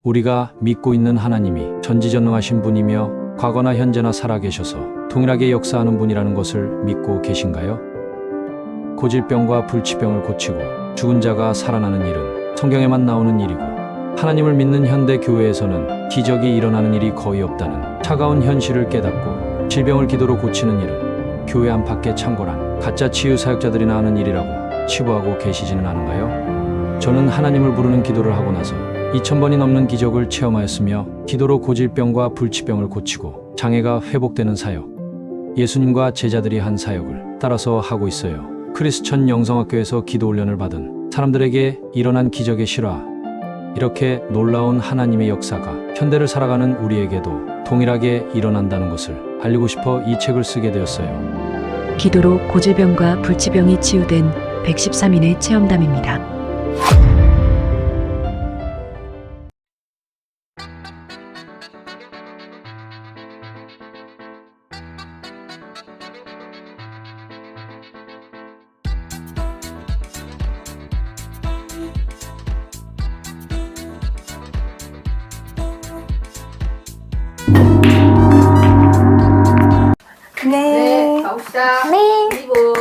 우리가 믿고 있는 하나님이 전지전능하신 분이며 과거나 현재나 살아계셔서 동일하게 역사하는 분이라는 것을 믿고 계신가요? 고질병과 불치병을 고치고 죽은 자가 살아나는 일은 성경에만 나오는 일이고, 하나님을 믿는 현대 교회에서는 기적이 일어나는 일이 거의 없다는 차가운 현실을 깨닫고 질병을 기도로 고치는 일은 교회 안팎의 창궐한 가짜 치유 사역자들이나 하는 일이라고 치부하고 계시지는 않은가요? 저는 하나님을 부르는 기도를 하고 나서 2000번이 넘는 기적을 체험하였으며, 기도로 고질병과 불치병을 고치고 장애가 회복되는 사역, 예수님과 제자들이 한 사역을 따라서 하고 있어요. 크리스천 영성학교에서 기도 훈련을 받은 사람들에게 일어난 기적의 실화, 이렇게 놀라운 하나님의 역사가 현대를 살아가는 우리에게도 동일하게 일어난다는 것을 알리고 싶어 이 책을 쓰게 되었어요. 기도로 고질병과 불치병이 치유된 113인의 체험담입니다. 네, 가봅시다. 네. 그리고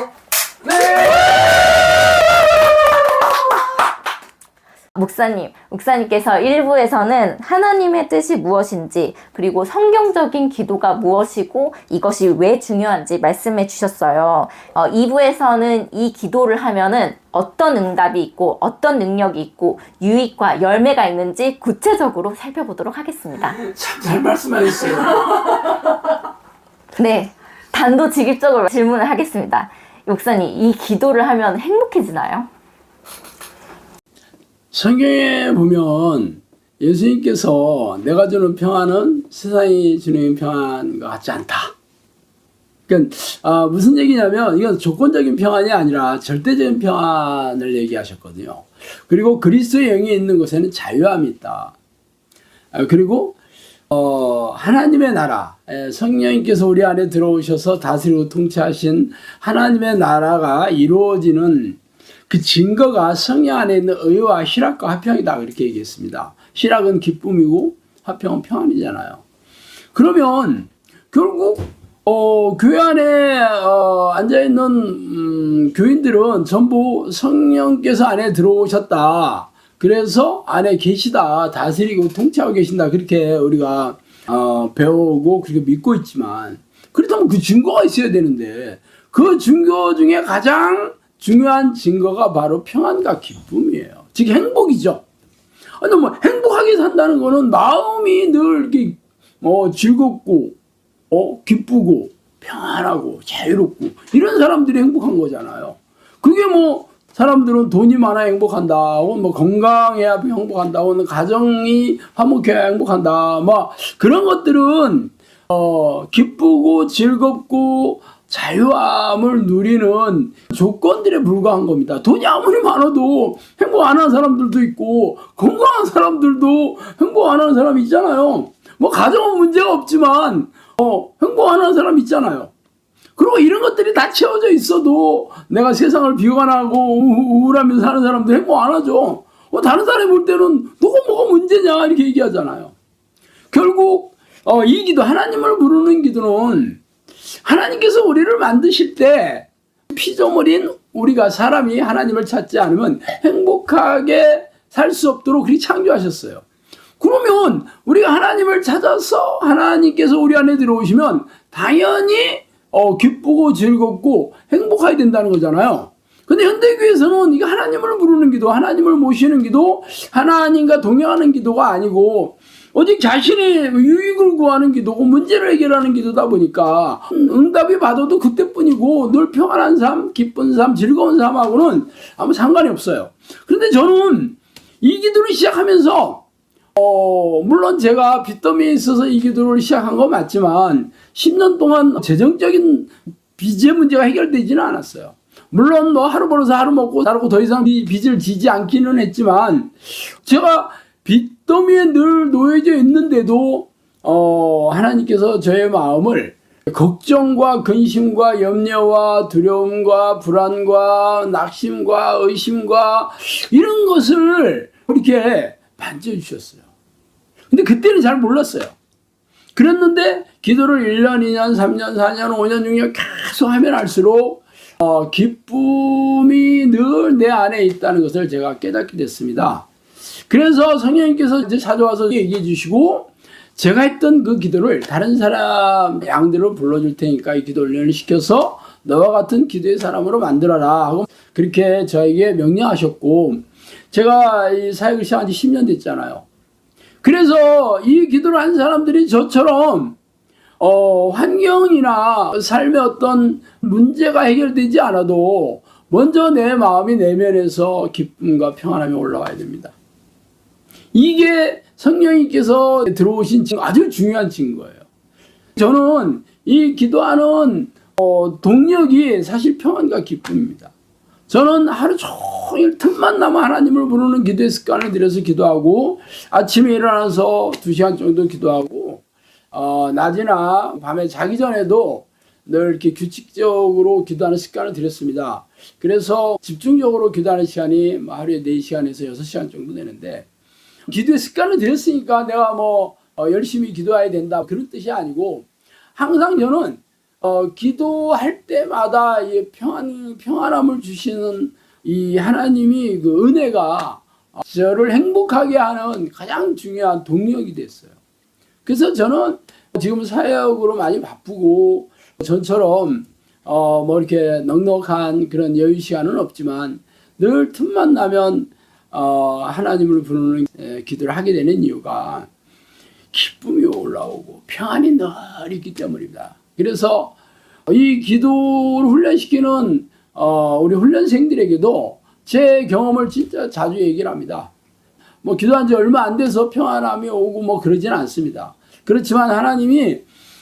목사님께서 1부에서는 하나님의 뜻이 무엇인지, 그리고 성경적인 기도가 무엇이고 이것이 왜 중요한지 말씀해 주셨어요. 2부에서는 이 기도를 하면은 어떤 응답이 있고 어떤 능력이 있고 유익과 열매가 있는지 구체적으로 살펴보도록 하겠습니다. 참 잘 말씀하셨어요. 네, 단도직입적으로 질문을 하겠습니다. 목사님, 이 기도를 하면 행복해지나요? 성경에 보면 예수님께서 내가 주는 평안은 세상이 주는 평안과 같지 않다. 그러니까 무슨 얘기냐면, 이건 조건적인 평안이 아니라 절대적인 평안을 얘기하셨거든요. 그리고 그리스도의 영이 있는 곳에는 자유함이 있다. 그리고 하나님의 나라, 성령님께서 우리 안에 들어오셔서 다스리고 통치하신 하나님의 나라가 이루어지는 그 증거가 성령 안에 있는 의와 희락과 화평이다, 그렇게 얘기했습니다. 희락은 기쁨이고 화평은 평안이잖아요. 그러면 결국 교회 안에 앉아있는 교인들은 전부 성령께서 안에 들어오셨다, 그래서 안에 계시다, 다스리고 통치하고 계신다, 그렇게 우리가 배우고 그렇게 믿고 있지만, 그렇다면 그 증거가 있어야 되는데, 그 증거 중에 가장 중요한 증거가 바로 평안과 기쁨이에요. 즉 행복이죠. 아니, 뭐 행복하게 산다는 거는 마음이 늘 이렇게 즐겁고 기쁘고 평안하고 자유롭고 이런 사람들이 행복한 거잖아요. 그게 뭐 사람들은 돈이 많아 행복한다, 혹은 뭐 건강해야 행복한다, 혹은 가정이 화목해야 행복한다, 뭐 그런 것들은 기쁘고 즐겁고 자유함을 누리는 조건들에 불과한 겁니다. 돈이 아무리 많아도 행복 안 하는 사람들도 있고, 건강한 사람들도 행복 안 하는 사람이 있잖아요. 뭐 가정은 문제가 없지만 행복 안 하는 사람이 있잖아요. 그리고 이런 것들이 다 채워져 있어도 내가 세상을 비관하고 우울하면서 사는 사람들 행복 안 하죠. 다른 사람이 볼 때는 너가 뭐가 문제냐 이렇게 얘기하잖아요. 결국 이 기도, 하나님을 부르는 기도는 하나님께서 우리를 만드실 때 피조물인 우리가, 사람이 하나님을 찾지 않으면 행복하게 살 수 없도록 그렇게 창조하셨어요. 그러면 우리가 하나님을 찾아서 하나님께서 우리 안에 들어오시면 당연히 기쁘고 즐겁고 행복해야 된다는 거잖아요. 근데 현대교회에서는 이게 하나님을 부르는 기도, 하나님을 모시는 기도, 하나님과 동행하는 기도가 아니고 오직 자신의 유익을 구하는 기도고 문제를 해결하는 기도다 보니까 응답이 받아도 그때뿐이고 늘 평안한 삶, 기쁜 삶, 즐거운 삶하고는 아무 상관이 없어요. 그런데 저는 이 기도를 시작하면서 물론 제가 빚더미에 있어서 이 기도를 시작한 거 맞지만 10년 동안 재정적인 빚의 문제가 해결되지는 않았어요. 물론 뭐 하루 벌어서 하루 먹고 살고 더 이상 빚을 지지 않기는 했지만, 제가 빚더미에 늘 놓여져 있는데도 하나님께서 저의 마음을 걱정과 근심과 염려와 두려움과 불안과 낙심과 의심과 이런 것을 이렇게 만져주셨어요. 근데 그때는 잘 몰랐어요. 그랬는데 기도를 1년, 2년, 3년, 4년, 5년, 6년 계속 하면 할수록 기쁨이 늘 내 안에 있다는 것을 제가 깨닫게 됐습니다. 그래서 성령님께서 이제 찾아와서 얘기해 주시고 제가 했던 그 기도를 다른 사람 양들을 불러줄 테니까 이 기도 훈련을 시켜서 너와 같은 기도의 사람으로 만들어라 하고 그렇게 저에게 명령하셨고 제가 이 사역을 시작한 지 10년 됐잖아요. 그래서 이 기도를 한 사람들이 저처럼 환경이나 삶의 어떤 문제가 해결되지 않아도 먼저 내 마음이 내면에서 기쁨과 평안함이 올라와야 됩니다. 이게 성령님께서 들어오신 아주 중요한 증거예요. 저는 이 기도하는 동력이 사실 평안과 기쁨입니다. 저는 하루 종일 틈만 나면 하나님을 부르는 기도의 습관을 들여서 기도하고 아침에 일어나서 2시간 정도 기도하고 낮이나 밤에 자기 전에도 늘 이렇게 규칙적으로 기도하는 습관을 들였습니다. 그래서 집중적으로 기도하는 시간이 하루에 4시간에서 6시간 정도 되는데 기도의 습관을 들였으니까 내가 열심히 기도해야 된다 그런 뜻이 아니고 항상 저는 기도할 때마다 이 평안함을 주시는 이 하나님이 그 은혜가 저를 행복하게 하는 가장 중요한 동력이 됐어요. 그래서 저는 지금 사역으로 많이 바쁘고 전처럼 이렇게 넉넉한 그런 여유 시간은 없지만 늘 틈만 나면 하나님을 부르는 기도를 하게 되는 이유가 기쁨이 올라오고 평안이 늘 있기 때문입니다. 그래서 이 기도를 훈련시키는 우리 훈련생들에게도 제 경험을 진짜 자주 얘기를 합니다. 기도한 지 얼마 안 돼서 평안함이 오고 그러지는 않습니다. 그렇지만 하나님이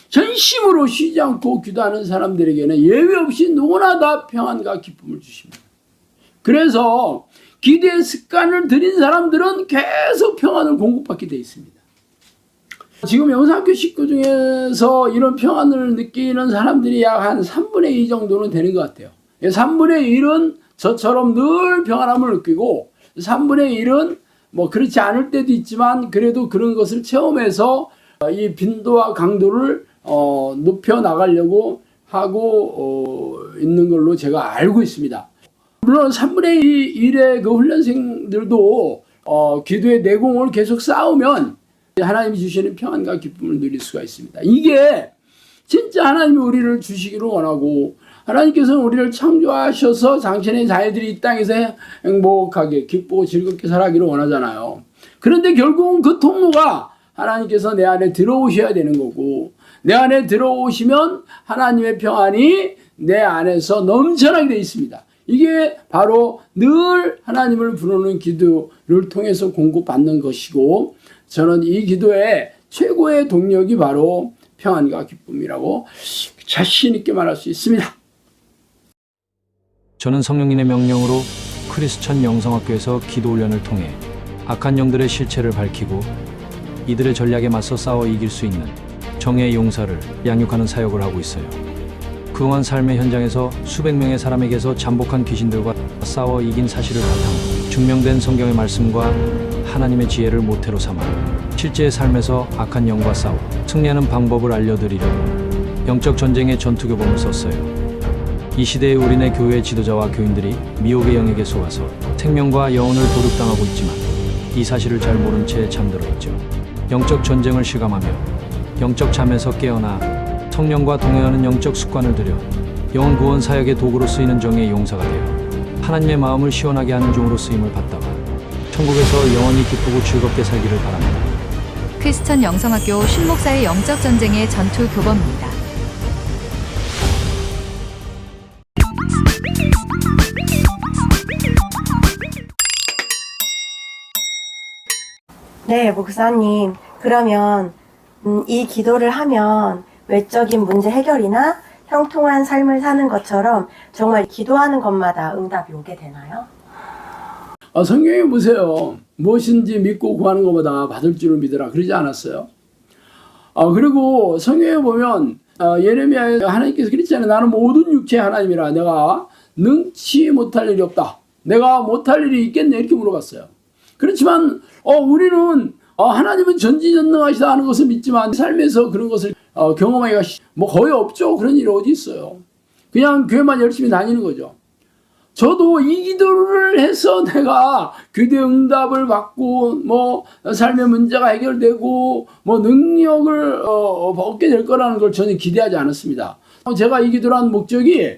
전심으로 쉬지 않고 기도하는 사람들에게는 예외 없이 누구나 다 평안과 기쁨을 주십니다. 그래서 기도의 습관을 들인 사람들은 계속 평안을 공급받게 되어 있습니다. 지금 영상학교 식구 중에서 이런 평안을 느끼는 사람들이 약 한 3분의 2 정도는 되는 것 같아요. 3분의 1은 저처럼 늘 평안함을 느끼고 3분의 1은 그렇지 않을 때도 있지만 그래도 그런 것을 체험해서 이 빈도와 강도를 높여 나가려고 하고 있는 걸로 제가 알고 있습니다. 물론 3분의 1의 그 훈련생들도 기도의 내공을 계속 쌓으면 하나님이 주시는 평안과 기쁨을 누릴 수가 있습니다. 이게 진짜 하나님이 우리를 주시기를 원하고 하나님께서는 우리를 창조하셔서 당신의 자녀들이 이 땅에서 행복하게 기쁘고 즐겁게 살아가기를 원하잖아요. 그런데 결국은 그 통로가 하나님께서 내 안에 들어오셔야 되는 거고 내 안에 들어오시면 하나님의 평안이 내 안에서 넘쳐나게 되어 있습니다. 이게 바로 늘 하나님을 부르는 기도를 통해서 공급받는 것이고 저는 이 기도의 최고의 동력이 바로 평안과 기쁨이라고 자신 있게 말할 수 있습니다. 저는 성령님의 명령으로 크리스천 영성학교에서 기도 훈련을 통해 악한 영들의 실체를 밝히고 이들의 전략에 맞서 싸워 이길 수 있는 정의의 용사를 양육하는 사역을 하고 있어요. 그동안 삶의 현장에서 수백 명의 사람에게서 잠복한 귀신들과 싸워 이긴 사실을 바탕으로 증명된 성경의 말씀과 하나님의 지혜를 모태로 삼아 실제의 삶에서 악한 영과 싸워 승리하는 방법을 알려드리려고 영적 전쟁의 전투 교범을 썼어요. 이 시대의 우리네 교회 지도자와 교인들이 미혹의 영에게 속아서 생명과 영혼을 도륙당하고 있지만 이 사실을 잘 모른 채 잠들어 있죠. 영적 전쟁을 실감하며 영적 잠에서 깨어나 성령과 동행하는 영적 습관을 들여 영혼 구원 사역의 도구로 쓰이는 정의의 용사가 되어 하나님의 마음을 시원하게 하는 종으로 쓰임을 받다가 천국에서 영원히 기쁘고 즐겁게 살기를 바랍니다. 크리스천 영성학교 신목사의 영적 전쟁의 전투 교범입니다. 네, 목사님. 그러면 이 기도를 하면 외적인 문제 해결이나 형통한 삶을 사는 것처럼 정말 기도하는 것마다 응답이 오게 되나요? 성경에 보세요. 무엇인지 믿고 구하는 것보다 받을 줄을 믿으라 그러지 않았어요? 그리고 성경에 보면 예레미야에 하나님께서 그랬잖아요. 나는 모든 육체의 하나님이라 내가 능치 못할 일이 없다. 내가 못할 일이 있겠네 이렇게 물어봤어요. 그렇지만 우리는 하나님은 전지전능하시다 하는 것을 믿지만 삶에서 그런 것을 경험하기가 뭐 거의 없죠. 그런 일이 어디 있어요. 그냥 교회만 열심히 다니는 거죠. 저도 이 기도를 해서 내가 기도의 응답을 받고 뭐 삶의 문제가 해결되고 뭐 능력을 얻게 될 거라는 걸 전혀 기대하지 않았습니다. 제가 이 기도를 한 목적이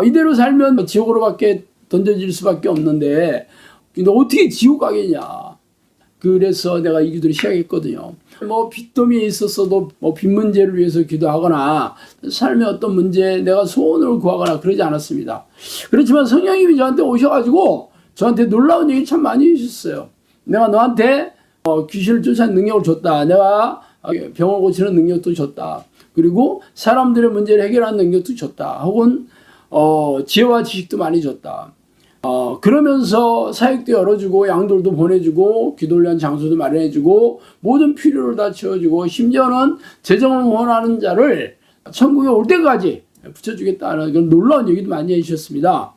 이대로 살면 지옥으로밖에 던져질 수밖에 없는데 근데 어떻게 지옥 가겠냐. 그래서 내가 이 기도를 시작했거든요. 뭐 빚더미에 있었어도 뭐 빚 문제를 위해서 기도하거나 삶의 어떤 문제 내가 소원을 구하거나 그러지 않았습니다. 그렇지만 성령님이 저한테 오셔가지고 저한테 놀라운 얘기 참 많이 해주셨어요. 내가 너한테 귀신을 쫓아내는 능력을 줬다. 내가 병을 고치는 능력도 줬다. 그리고 사람들의 문제를 해결하는 능력도 줬다. 혹은 지혜와 지식도 많이 줬다. 그러면서 사역도 열어주고 양돌도 보내주고 기도를 위한 장소도 마련해주고 모든 필요를 다 채워주고 심지어는 재정을 원하는 자를 천국에 올 때까지 붙여주겠다는 그런 놀라운 얘기도 많이 해주셨습니다.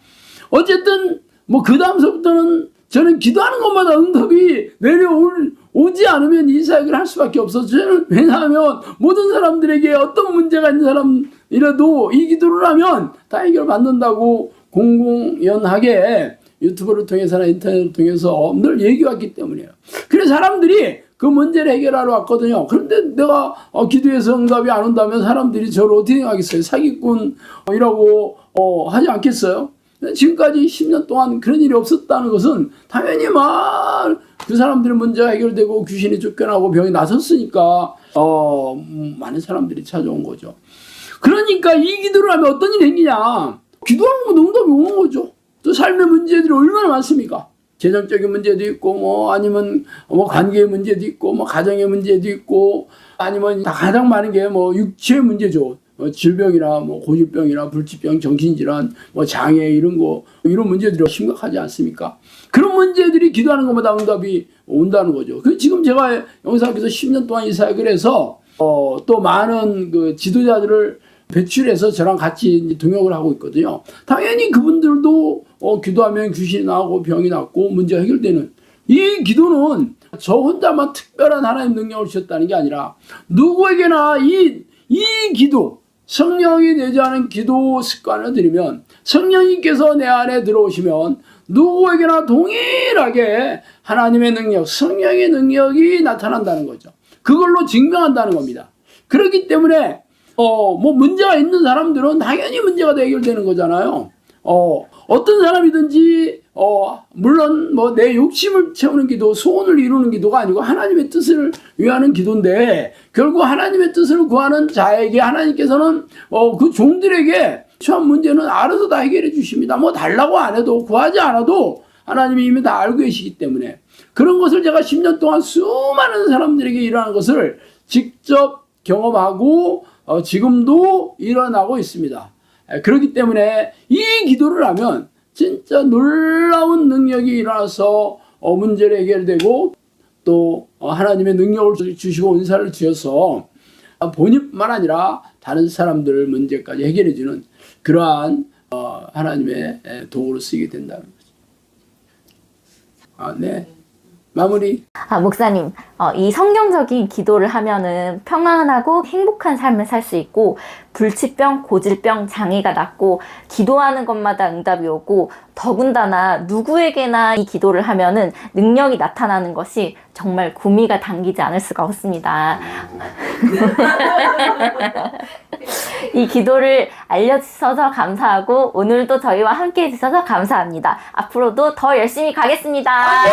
어쨌든 뭐 그 다음서부터는 저는 기도하는 것마다 응답이 내려오지 않으면 이 사역을 할 수밖에 없었어요. 왜냐하면 모든 사람들에게 어떤 문제가 있는 사람이라도 이 기도를 하면 다 해결받는다고 공공연하게 유튜브를 통해서나 인터넷을 통해서 늘 얘기해왔기 때문이에요. 그래서 사람들이 그 문제를 해결하러 왔거든요. 그런데 내가 기도해서 응답이 안 온다면 사람들이 저를 어떻게 생각하겠어요? 사기꾼이라고 하지 않겠어요? 지금까지 10년 동안 그런 일이 없었다는 것은 당연히 그 사람들의 문제가 해결되고 귀신이 쫓겨나고 병이 나섰으니까 많은 사람들이 찾아온 거죠. 그러니까 이 기도를 하면 어떤 일이 생기냐. 기도하는 건 응답이 오는 거죠. 또 삶의 문제들이 얼마나 많습니까? 재정적인 문제도 있고, 뭐, 아니면, 관계의 문제도 있고, 뭐, 가정의 문제도 있고, 아니면 가장 많은 게 뭐, 육체의 문제죠. 질병이나, 뭐, 고질병이나, 불치병, 정신질환, 뭐, 장애, 이런 문제들이 심각하지 않습니까? 그런 문제들이 기도하는 것마다 응답이 온다는 거죠. 지금 제가 영상에서 10년 동안 이 사역을 해서, 또 많은 그 지도자들을 배출해서 저랑 같이 동역을 하고 있거든요. 당연히 그분들도 기도하면 귀신이 나오고 병이 낫고 문제가 해결되는 이 기도는 저 혼자만 특별한 하나님 능력을 주셨다는 게 아니라 누구에게나 이 기도 성령이 내주하는 기도 습관을 들이면 성령님께서 내 안에 들어오시면 누구에게나 동일하게 하나님의 능력, 성령의 능력이 나타난다는 거죠. 그걸로 증명한다는 겁니다. 그렇기 때문에 뭐 문제가 있는 사람들은 당연히 문제가 해결되는 거잖아요. 어떤 사람이든지 물론 뭐 내 욕심을 채우는 기도, 소원을 이루는 기도가 아니고 하나님의 뜻을 위하는 기도인데 결국 하나님의 뜻을 구하는 자에게 하나님께서는 그 종들에게 처한 문제는 알아서 다 해결해 주십니다. 뭐 달라고 안 해도 구하지 않아도 하나님이 이미 다 알고 계시기 때문에 그런 것을 제가 10년 동안 수많은 사람들에게 일어나는 것을 직접 경험하고 지금도 일어나고 있습니다. 그렇기 때문에 이 기도를 하면 진짜 놀라운 능력이 일어나서 문제를 해결되고 또 하나님의 능력을 주시고 은사를 주셔서 본인뿐만 아니라 다른 사람들 문제까지 해결해 주는 그러한 하나님의 도구로 쓰게 된다는 거죠. 네. 마무리. 목사님, 이 성경적인 기도를 하면은 평안하고 행복한 삶을 살 수 있고 불치병, 고질병, 장애가 낫고 기도하는 것마다 응답이 오고 더군다나 누구에게나 이 기도를 하면은 능력이 나타나는 것이 정말 구미가 당기지 않을 수가 없습니다. 이 기도를 알려주셔서 감사하고 오늘도 저희와 함께 해주셔서 감사합니다. 앞으로도 더 열심히 가겠습니다.